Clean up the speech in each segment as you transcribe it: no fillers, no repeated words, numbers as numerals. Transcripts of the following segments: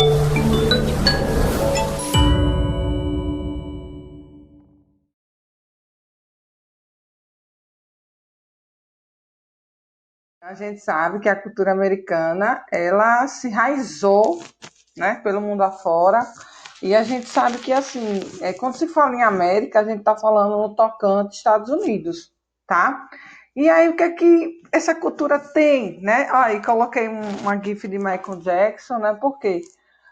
A gente sabe que a cultura americana, ela se enraizou, né, pelo mundo afora, e a gente sabe que, assim, quando se fala em América, a gente está falando no tocante Estados Unidos, tá? E aí, o que é que essa cultura tem, né? Aí, coloquei uma gif de Michael Jackson, né? Por quê?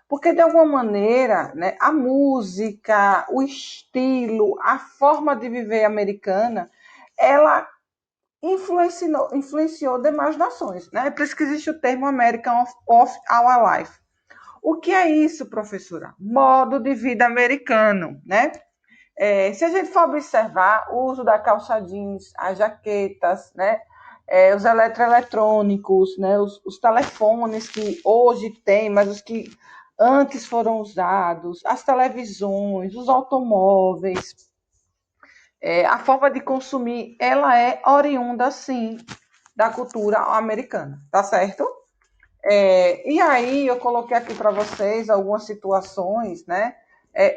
Porque, de alguma maneira, né, a música, o estilo, a forma de viver americana, ela influenciou demais nações, né? É por isso que existe o termo American of Our Life. O que é isso, professora? Modo de vida americano, né? Se a gente for observar o uso da calça jeans, as jaquetas, né? Os eletroeletrônicos, né? Os telefones que hoje tem, mas os que antes foram usados, as televisões, os automóveis, a forma de consumir, ela é oriunda, sim, da cultura americana, tá certo? E aí eu coloquei aqui para vocês algumas situações, né?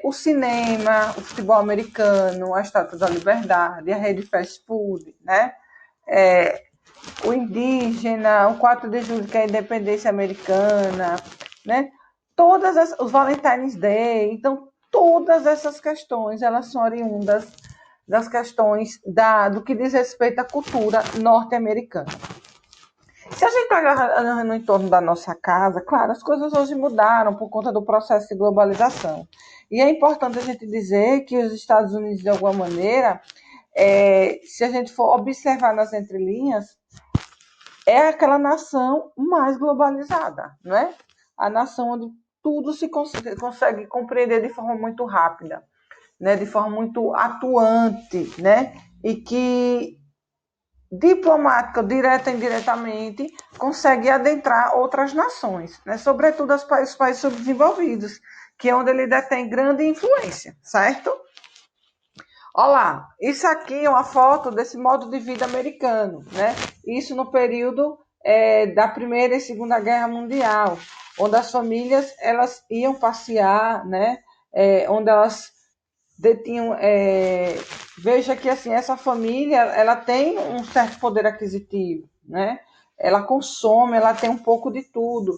O cinema, o futebol americano, a Estátua da Liberdade, a rede fast food, né? É, o indígena, o 4 de julho, que é a independência americana, né? Os Valentine's Day, então todas essas questões, elas são oriundas das questões do que diz respeito à cultura norte-americana. Se a gente está no entorno da nossa casa, claro, as coisas hoje mudaram por conta do processo de globalização. E é importante a gente dizer que os Estados Unidos, de alguma maneira, se a gente for observar nas entrelinhas, é aquela nação mais globalizada, não é? A nação onde tudo se consegue compreender de forma muito rápida, né? De forma muito atuante, né? E que diplomática, direta e indiretamente, consegue adentrar outras nações, né? Sobretudo os países subdesenvolvidos, que é onde ele detém grande influência, certo? Olá, isso aqui é uma foto desse modo de vida americano, né? Isso no período da Primeira e Segunda Guerra Mundial, onde as famílias elas iam passear, né? Onde elas detinham. Veja que assim essa família ela tem um certo poder aquisitivo, né? Ela consome, ela tem um pouco de tudo.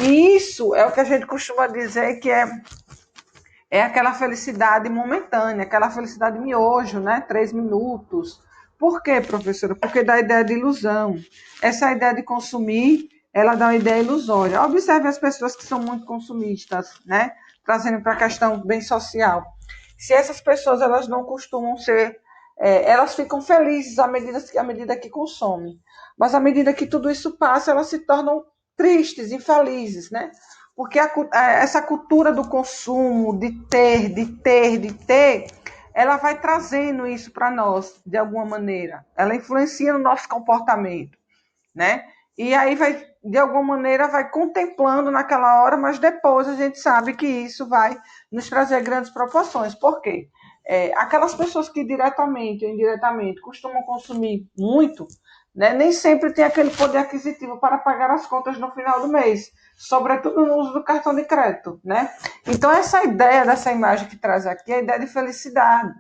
E isso é o que a gente costuma dizer que é aquela felicidade momentânea, aquela felicidade miojo, né? 3 minutos. Por quê, professora? Porque dá a ideia de ilusão. Essa ideia de consumir, ela dá uma ideia ilusória. Observe as pessoas que são muito consumistas, né? Trazendo para a questão bem social. Se essas pessoas elas não costumam ser, elas ficam felizes à medida que consomem. Mas à medida que tudo isso passa, elas se tornam tristes, infelizes, né? Porque essa cultura do consumo, de ter, de ter, de ter, ela vai trazendo isso para nós, de alguma maneira. Ela influencia no nosso comportamento, né? E aí vai, de alguma maneira, vai contemplando naquela hora, mas depois a gente sabe que isso vai nos trazer grandes proporções. Por quê? Aquelas pessoas que diretamente ou indiretamente costumam consumir muito, né, nem sempre tem aquele poder aquisitivo para pagar as contas no final do mês, sobretudo no uso do cartão de crédito, né? Então, essa ideia dessa imagem que traz aqui é a ideia de felicidade,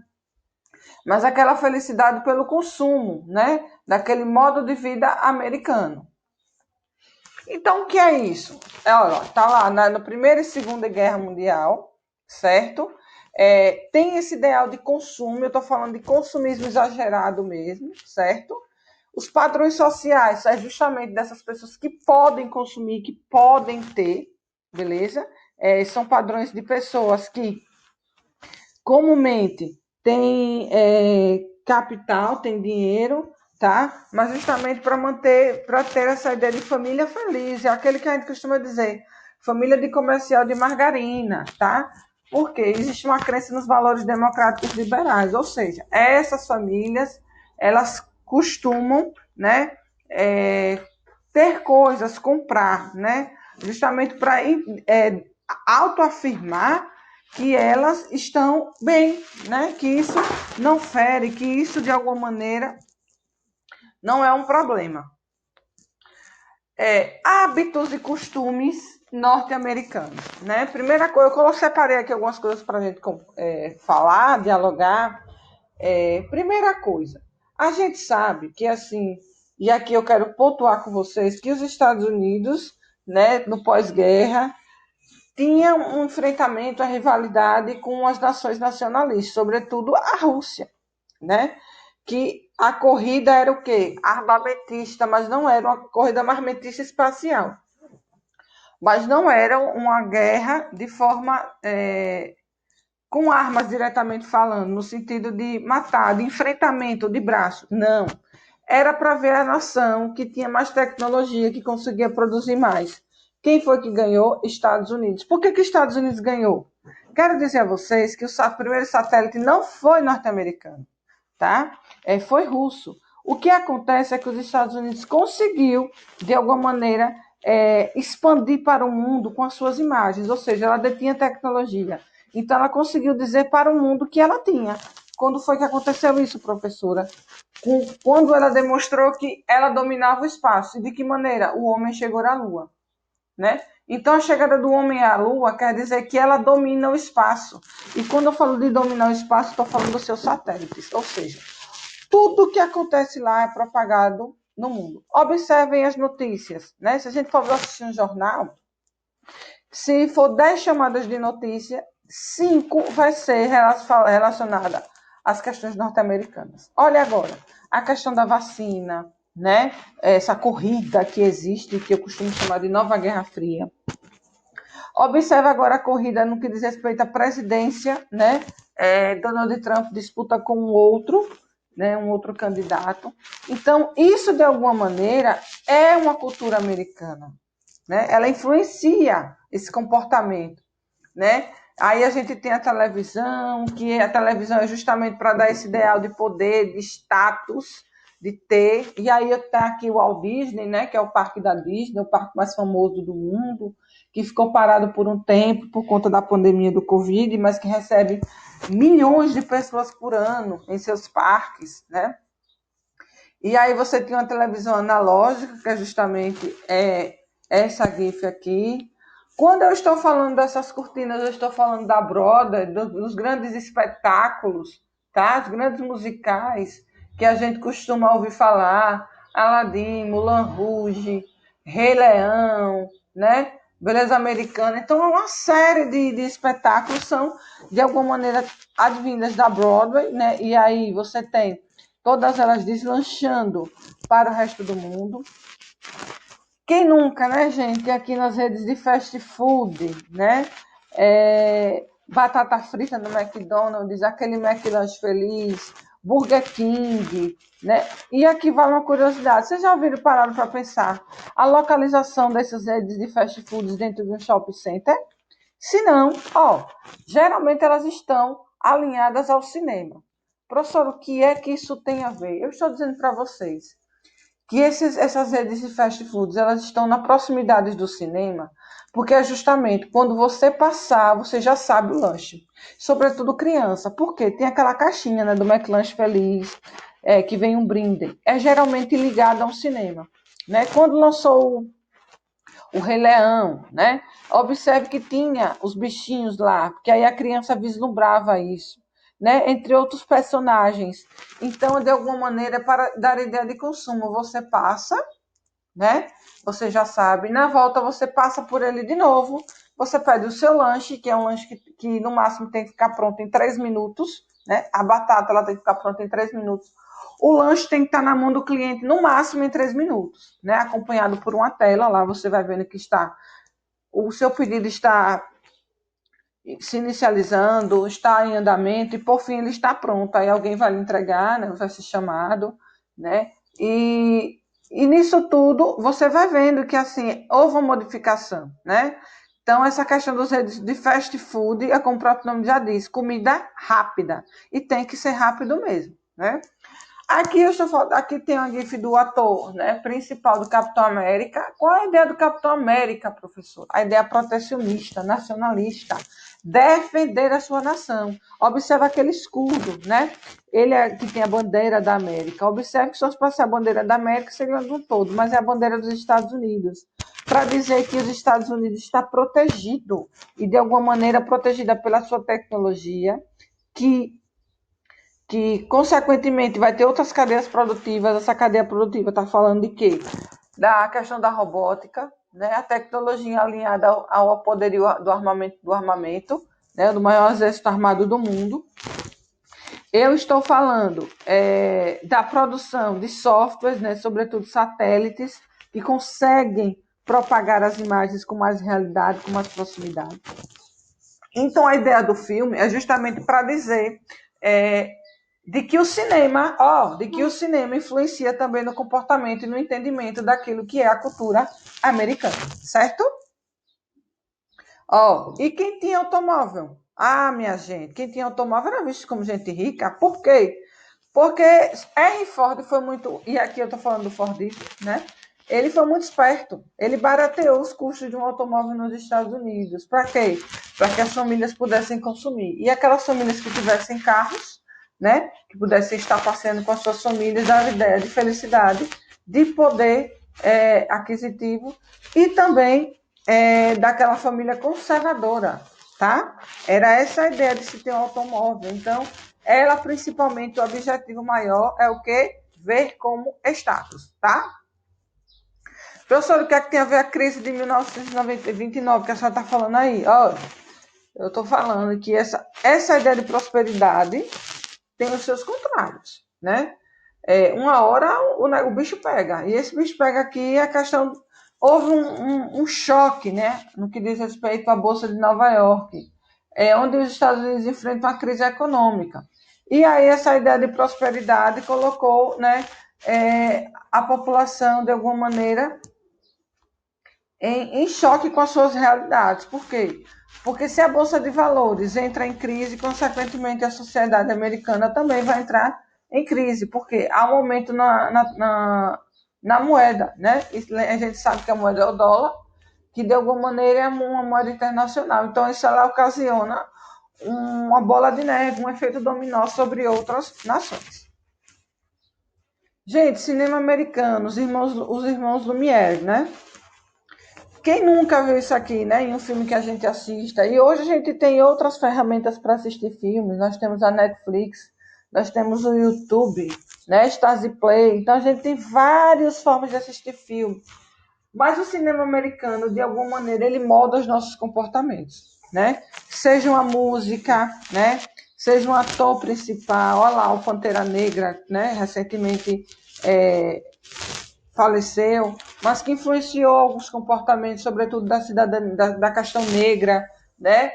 mas aquela felicidade pelo consumo, né? Daquele modo de vida americano. Então, o que é isso? Olha, tá lá na Primeira e Segunda Guerra Mundial, certo? Tem esse ideal de consumo, eu estou falando de consumismo exagerado mesmo, certo? Os padrões sociais é justamente dessas pessoas que podem consumir, que podem ter, beleza? São padrões de pessoas que comumente têm capital, têm dinheiro, tá? Mas justamente para ter essa ideia de família feliz, é aquele que a gente costuma dizer, família de comercial de margarina, tá? Porque existe uma crença nos valores democráticos liberais, ou seja, essas famílias, elas costumam, né, ter coisas, comprar, né, justamente para autoafirmar que elas estão bem, né? Que isso não fere, que isso de alguma maneira não é um problema. Hábitos e costumes norte-americanos, né? Primeira coisa, eu separei aqui algumas coisas para a gente falar, dialogar. Primeira coisa, a gente sabe que assim, e aqui eu quero pontuar com vocês que os Estados Unidos, né, no pós-guerra, tinha um enfrentamento, a rivalidade com as nações nacionalistas, sobretudo a Rússia, né? Que a corrida era o quê? Armamentista, mas não era uma corrida armamentista espacial. Mas não era uma guerra de forma com armas diretamente falando, no sentido de matar, de enfrentamento, de braço. Não. Era para ver a nação que tinha mais tecnologia, que conseguia produzir mais. Quem foi que ganhou? Estados Unidos. Por que Estados Unidos ganhou? Quero dizer a vocês que o primeiro satélite não foi norte-americano, tá? Foi russo. O que acontece é que os Estados Unidos conseguiu, de alguma maneira, expandir para o mundo com as suas imagens, ou seja, ela detinha tecnologia. Então, ela conseguiu dizer para o mundo que ela tinha. Quando foi que aconteceu isso, professora? Quando ela demonstrou que ela dominava o espaço. E de que maneira? O homem chegou à Lua, né? Então, a chegada do homem à Lua quer dizer que ela domina o espaço. E quando eu falo de dominar o espaço, estou falando dos seus satélites. Ou seja, tudo que acontece lá é propagado no mundo. Observem as notícias, né? Se a gente for assistir um jornal, se for 10 chamadas de notícia, 5 vai ser relacionada às questões norte-americanas. Olha agora, a questão da vacina, né? Essa corrida que existe, que eu costumo chamar de nova Guerra Fria. Observe agora a corrida no que diz respeito à presidência, né? Donald Trump disputa com outro, né? Um outro candidato. Então, isso de alguma maneira é uma cultura americana, né? Ela influencia esse comportamento, né? Aí a gente tem a televisão, que a televisão é justamente para dar esse ideal de poder, de status, de ter. E aí está aqui o Walt Disney, né? Que é o parque da Disney, o parque mais famoso do mundo, que ficou parado por um tempo por conta da pandemia do Covid, mas que recebe milhões de pessoas por ano em seus parques, né? E aí você tem uma televisão analógica, que é justamente essa GIF aqui. Quando eu estou falando dessas cortinas, eu estou falando da Broadway, dos grandes espetáculos, tá? Os grandes musicais que a gente costuma ouvir falar, Aladdin, Moulin Rouge, Rei Leão, né? Beleza Americana. Então, é uma série de espetáculos são, de alguma maneira, advindas da Broadway, né? E aí você tem todas elas deslanchando para o resto do mundo. Quem nunca, né, gente, aqui nas redes de fast food, né? Batata frita no McDonald's, aquele McLanche feliz, Burger King, né? E aqui vai uma curiosidade. Vocês já ouviram parar para pensar a localização dessas redes de fast foods dentro de um shopping center? Se não, geralmente elas estão alinhadas ao cinema. Professor, o que é que isso tem a ver? Eu estou dizendo para vocês que essas redes de fast foods elas estão na proximidade do cinema, porque é justamente quando você passar, você já sabe o lanche. Sobretudo criança. Por quê? Tem aquela caixinha, né, do McLanche Feliz, que vem um brinde. É geralmente ligado a um cinema. Né? Quando lançou o Rei Leão, né? Observe que tinha os bichinhos lá, porque aí a criança vislumbrava isso, né? Entre outros personagens. Então, de alguma maneira, para dar ideia de consumo, você passa, né? Você já sabe. Na volta, você passa por ele de novo. Você pede o seu lanche, que é um lanche que no máximo tem que ficar pronto em 3 minutos, né? A batata ela tem que ficar pronta em 3 minutos. O lanche tem que estar na mão do cliente no máximo em 3 minutos, né? Acompanhado por uma tela, lá você vai vendo que o seu pedido está se inicializando, está em andamento e por fim ele está pronto. Aí alguém vai lhe entregar, né? Vai ser chamado, né? E nisso tudo você vai vendo que assim houve uma modificação, né? Então, essa questão dos redes de fast food, é como o próprio nome já diz, comida rápida. E tem que ser rápido mesmo, né? Aqui tem uma GIF do ator, né, principal do Capitão América. Qual é a ideia do Capitão América, professor? A ideia protecionista, nacionalista, defender a sua nação. Observe aquele escudo, né? Ele que tem a bandeira da América. Observe que se fosse para ser a bandeira da América seria de um todo, mas é a bandeira dos Estados Unidos. para dizer que os Estados Unidos está protegido e de alguma maneira protegida pela sua tecnologia, que consequentemente vai ter outras cadeias produtivas. Essa cadeia produtiva está falando de quê? Da questão da robótica, né? A tecnologia alinhada ao poderio do armamento, né? Do maior exército armado do mundo. Eu estou falando da produção de softwares, né? Sobretudo satélites, que conseguem propagar as imagens com mais realidade, com mais proximidade. Então, a ideia do filme é justamente para dizer de que o cinema influencia também no comportamento e no entendimento daquilo que é a cultura americana, certo? E quem tinha automóvel? Ah, minha gente, quem tinha automóvel era visto como gente rica. Por quê? Porque Henry Ford foi muito, e aqui eu estou falando do Fordista, né? Ele foi muito esperto. Ele barateou os custos de um automóvel nos Estados Unidos. Para quê? Para que as famílias pudessem consumir. E aquelas famílias que tivessem carros, né? Que pudessem estar passeando com as suas famílias, dava ideia de felicidade, de poder aquisitivo e também daquela família conservadora, tá? Era essa a ideia de se ter um automóvel. Então, ela principalmente, o objetivo maior é o quê? Ver como status, tá? Professor, o que é que tem a ver a crise de 1929 que a senhora está falando aí? Olha, eu estou falando que essa ideia de prosperidade tem os seus contrários, né? Uma hora o bicho pega. E esse bicho pega aqui a questão... Houve um choque, né? No que diz respeito à Bolsa de Nova York, onde os Estados Unidos enfrentam uma crise econômica. E aí essa ideia de prosperidade colocou, né, a população, de alguma maneira, em choque com as suas realidades. Por quê? Porque se a Bolsa de Valores entra em crise, consequentemente a sociedade americana também vai entrar em crise, porque há um aumento na moeda, né? A gente sabe que a moeda é o dólar, que de alguma maneira é uma moeda internacional. Então isso ela ocasiona uma bola de neve, um efeito dominó sobre outras nações. Gente, cinema americano, os irmãos Lumière, né? Quem nunca viu isso aqui, né, em um filme que a gente assista? E hoje a gente tem outras ferramentas para assistir filmes. Nós temos a Netflix, nós temos o YouTube, né, Stars Play. Então a gente tem várias formas de assistir filme. Mas o cinema americano, de alguma maneira, ele molda os nossos comportamentos, né? Seja uma música, né? Seja um ator principal. Olha lá, o Pantera Negra, né? Recentemente faleceu, mas que influenciou alguns comportamentos, sobretudo da cidadania, da questão negra, né?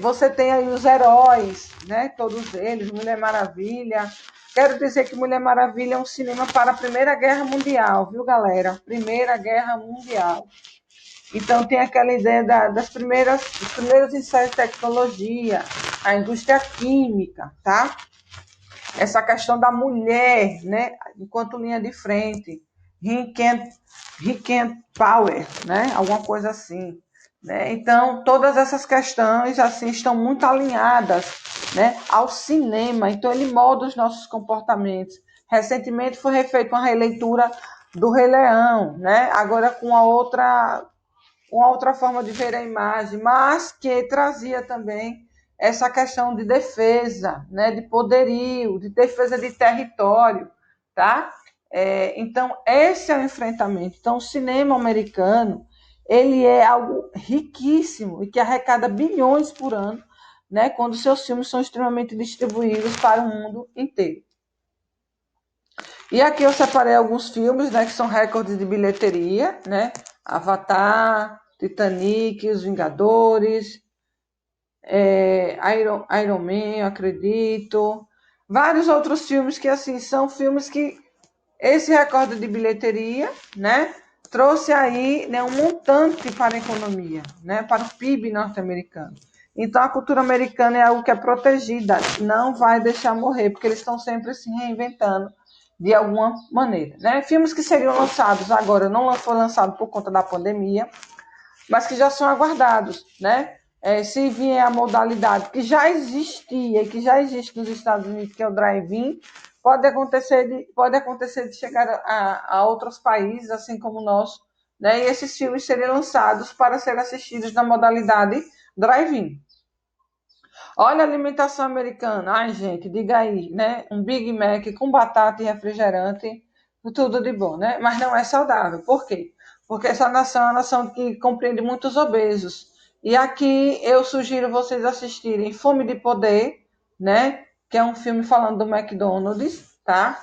Você tem aí os heróis, né? Todos eles, Mulher Maravilha. Quero dizer que Mulher Maravilha é um cinema para a Primeira Guerra Mundial, viu, galera? Primeira Guerra Mundial. Então tem aquela ideia dos primeiros ensaios de tecnologia, a indústria química, tá? Essa questão da mulher, né, enquanto linha de frente, he can't power, né, alguma coisa assim, né? Então todas essas questões assim estão muito alinhadas, né, ao cinema. Então ele molda os nossos comportamentos. Recentemente foi refeita uma releitura do Rei Leão, né? Agora com uma outra forma de ver a imagem, mas que trazia também essa questão de defesa, né, de poderio, de defesa de território, tá? Então, esse é o enfrentamento. Então, o cinema americano, ele é algo riquíssimo e que arrecada bilhões por ano, né, quando seus filmes são extremamente distribuídos para o mundo inteiro. E aqui eu separei alguns filmes, né, que são recordes de bilheteria, né? Avatar, Titanic, Os Vingadores, Iron Man, eu acredito. Vários outros filmes que, assim, são filmes que esse recorde de bilheteria, né, trouxe aí, né, um montante para a economia, né, para o PIB norte-americano. Então, a cultura americana é algo que é protegida, não vai deixar morrer, porque eles estão sempre se reinventando de alguma maneira, né? Filmes que seriam lançados agora, não foi lançado por conta da pandemia, mas que já são aguardados, né? Se vier a modalidade que já existia e que já existe nos Estados Unidos, que é o drive-in, pode acontecer de chegar a outros países, assim como o nosso, né? E esses filmes serem lançados para serem assistidos na modalidade drive-in. Olha a alimentação americana. Ai, gente, diga aí, né? Um Big Mac com batata e refrigerante, tudo de bom, né? Mas não é saudável. Por quê? Porque essa nação é uma nação que compreende muitos obesos. E aqui eu sugiro vocês assistirem Fome de Poder, né? Que é um filme falando do McDonald's, tá?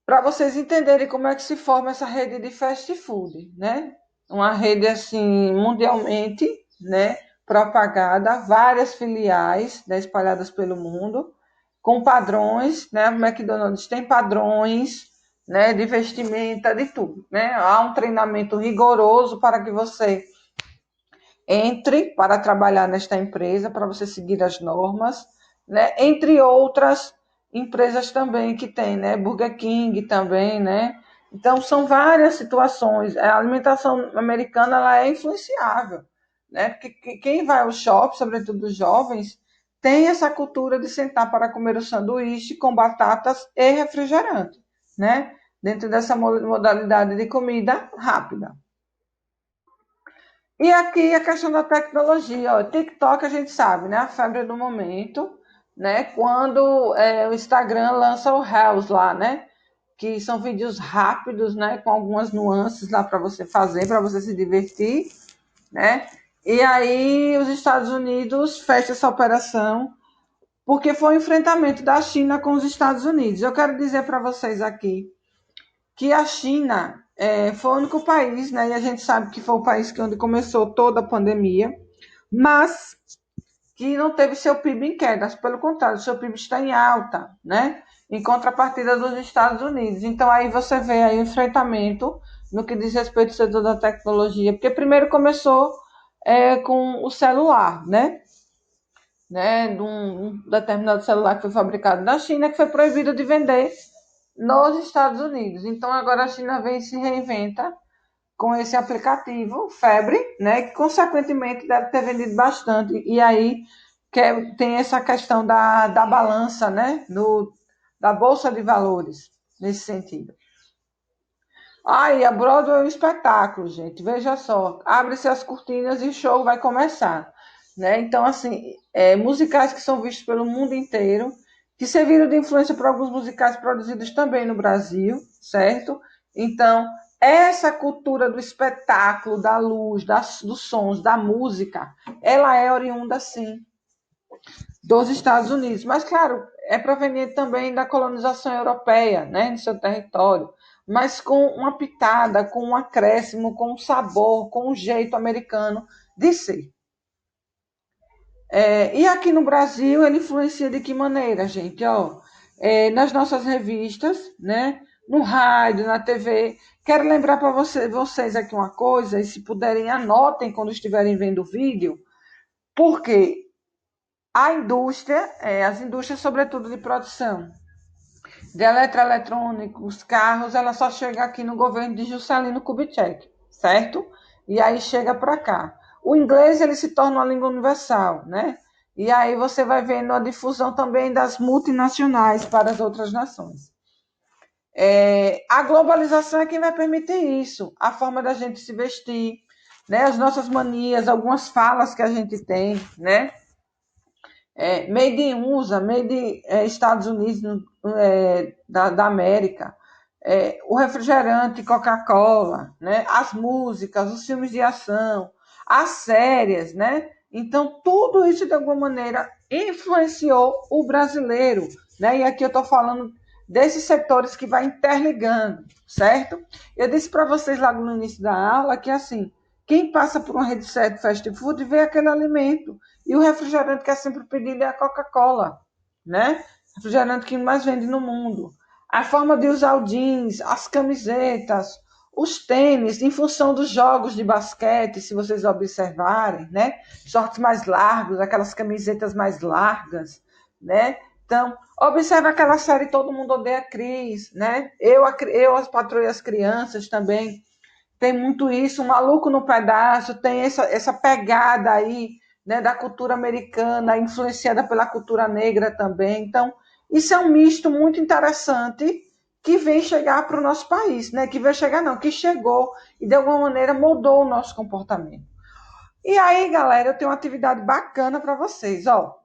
Para vocês entenderem como é que se forma essa rede de fast food, né? Uma rede assim mundialmente, né, propagada, várias filiais, né, espalhadas pelo mundo, com padrões, né? O McDonald's tem padrões, né, de vestimenta, de tudo, né? Há um treinamento rigoroso para que você entre para trabalhar nesta empresa, para você seguir as normas, né? Entre outras empresas também que tem, né? Burger King também, né? Então, são várias situações. A alimentação americana ela é influenciável, né? Porque quem vai ao shopping, sobretudo os jovens, tem essa cultura de sentar para comer o sanduíche com batatas e refrigerante, né? Dentro dessa modalidade de comida rápida. E aqui a questão da tecnologia, ó, TikTok a gente sabe, né? A febre do momento, né? Quando o Instagram lança o Reels lá, né? Que são vídeos rápidos, né? Com algumas nuances lá para você fazer, para você se divertir, né? E aí os Estados Unidos fecham essa operação porque foi um enfrentamento da China com os Estados Unidos. Eu quero dizer para vocês aqui que a China foi o único país, né? E a gente sabe que foi o país que onde começou toda a pandemia, mas que não teve seu PIB em queda, pelo contrário, seu PIB está em alta, né? Em contrapartida dos Estados Unidos. Então aí você vê aí o enfrentamento no que diz respeito ao setor da tecnologia, porque primeiro começou com o celular, né? De um determinado celular que foi fabricado na China, que foi proibido de vender nos Estados Unidos. Então agora a China vem e se reinventa com esse aplicativo Febre, né, que consequentemente deve ter vendido bastante. E aí tem essa questão da balança, né, da Bolsa de Valores, nesse sentido. Aí, a Broadway é um espetáculo, gente. Veja só, abre-se as cortinas e o show vai começar, né? Então, assim, musicais que são vistos pelo mundo inteiro, que serviram de influência para alguns musicais produzidos também no Brasil, certo? Então, essa cultura do espetáculo, da luz, dos sons, da música, ela é oriunda, sim, dos Estados Unidos. Mas, claro, é proveniente também da colonização europeia, né, no seu território, mas com uma pitada, com um acréscimo, com um sabor, com um jeito americano de ser. E aqui no Brasil ele influencia de que maneira, gente? Ó, nas nossas revistas, né? No rádio, na TV. Quero lembrar para vocês aqui uma coisa, e se puderem, anotem quando estiverem vendo o vídeo, porque a indústria, as indústrias, sobretudo de produção de eletroeletrônicos, carros, ela só chega aqui no governo de Juscelino Kubitschek, certo? E aí chega para cá. O inglês ele se torna uma língua universal, né? E aí você vai vendo a difusão também das multinacionais para as outras nações. A globalização é quem vai permitir isso, a forma da gente se vestir, né? As nossas manias, algumas falas que a gente tem, né? Made in USA, made in Estados Unidos da América, o refrigerante Coca-Cola, né? As músicas, os filmes de ação, as séries, né? Então, tudo isso, de alguma maneira, influenciou o brasileiro, né? E aqui eu estou falando desses setores que vai interligando, certo? Eu disse para vocês lá no início da aula que, assim, quem passa por uma rede de fast food vê aquele alimento. E o refrigerante que é sempre pedido é a Coca-Cola, né? Refrigerante que mais vende no mundo. A forma de usar o jeans, as camisetas, os tênis, em função dos jogos de basquete, se vocês observarem, né? Shorts mais largos, aquelas camisetas mais largas, né? Então, observa aquela série Todo Mundo Odeia a Cris, né? Eu as Patroas as Crianças também. Tem muito isso, o Maluco no Pedaço, tem essa pegada aí, né, da cultura americana, influenciada pela cultura negra também. Então, isso é um misto muito interessante que vem chegar para o nosso país, né? Que veio chegar, não, que chegou e de alguma maneira mudou o nosso comportamento. E aí, galera, eu tenho uma atividade bacana para vocês, ó.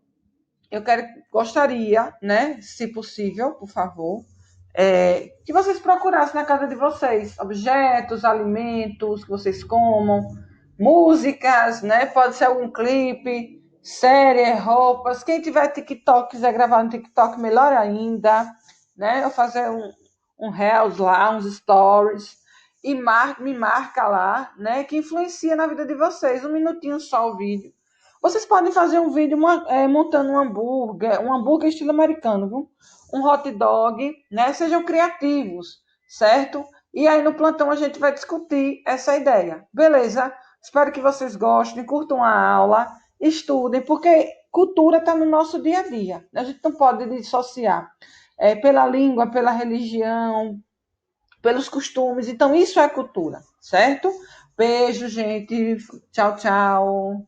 Gostaria, né, se possível, por favor, que vocês procurassem na casa de vocês objetos, alimentos que vocês comam, músicas, né? Pode ser algum clipe, série, roupas. Quem tiver TikTok, quiser gravar no TikTok, melhor ainda, né? Eu fazer um Reels lá, uns stories, e me marca lá, né? Que influencia na vida de vocês. Um minutinho só o vídeo. Vocês podem fazer um vídeo montando um hambúrguer estilo americano, viu? Um hot dog, né? Sejam criativos, certo? E aí no plantão a gente vai discutir essa ideia, beleza? Espero que vocês gostem, curtam a aula, estudem, porque cultura está no nosso dia a dia. A gente não pode dissociar pela língua, pela religião, pelos costumes. Então isso é cultura, certo? Beijo, gente. Tchau, tchau.